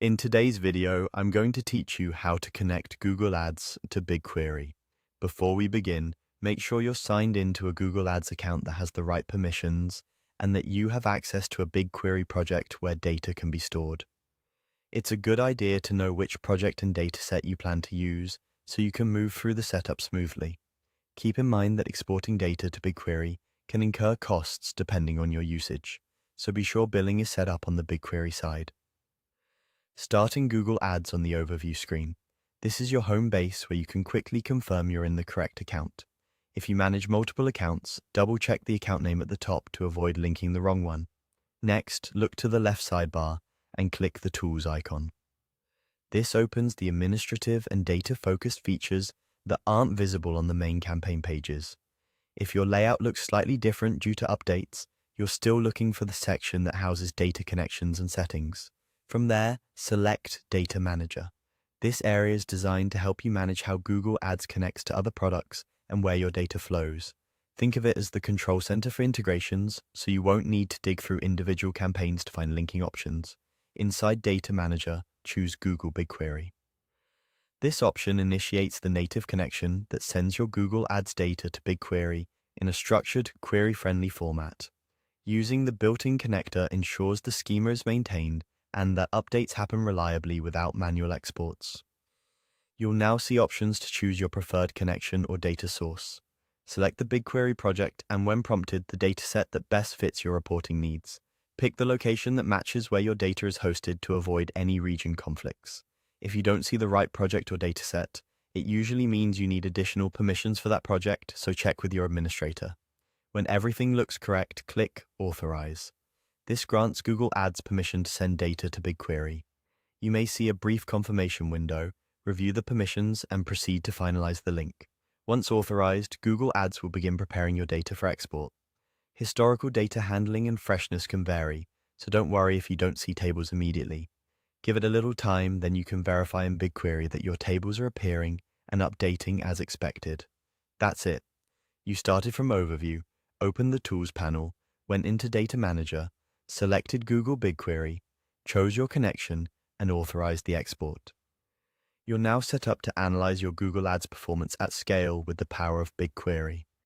In today's video, I'm going to teach you how to connect Google Ads to BigQuery. Before we begin, make sure you're signed in to a Google Ads account that has the right permissions and that you have access to a BigQuery project where data can be stored. It's a good idea to know which project and dataset you plan to use so you can move through the setup smoothly. Keep in mind that exporting data to BigQuery can incur costs depending on your usage, so be sure billing is set up on the BigQuery side. Starting Google Ads on the overview screen. This is your home base where you can quickly confirm you're in the correct account. If you manage multiple accounts, double-check the account name at the top to avoid linking the wrong one. Next, look to the left sidebar and click the Tools icon. This opens the administrative and data-focused features that aren't visible on the main campaign pages. If your layout looks slightly different due to updates, you're still looking for the section that houses data connections and settings. From there, select Data Manager. This area is designed to help you manage how Google Ads connects to other products and where your data flows. Think of it as the control center for integrations, so you won't need to dig through individual campaigns to find linking options. Inside Data Manager, choose Google BigQuery. This option initiates the native connection that sends your Google Ads data to BigQuery in a structured, query-friendly format. Using the built-in connector ensures the schema is maintained and that updates happen reliably without manual exports. You'll now see options to choose your preferred connection or data source. Select the BigQuery project and, when prompted, the dataset that best fits your reporting needs. Pick the location that matches where your data is hosted to avoid any region conflicts. If you don't see the right project or dataset, it usually means you need additional permissions for that project, so check with your administrator. When everything looks correct, click Authorize. This grants Google Ads permission to send data to BigQuery. You may see a brief confirmation window, review the permissions, and proceed to finalize the link. Once authorized, Google Ads will begin preparing your data for export. Historical data handling and freshness can vary, so don't worry if you don't see tables immediately. Give it a little time, then you can verify in BigQuery that your tables are appearing and updating as expected. That's it. You started from Overview, opened the Tools panel, went into Data Manager, selected Google BigQuery, chose your connection, and authorized the export. You're now set up to analyze your Google Ads performance at scale with the power of BigQuery.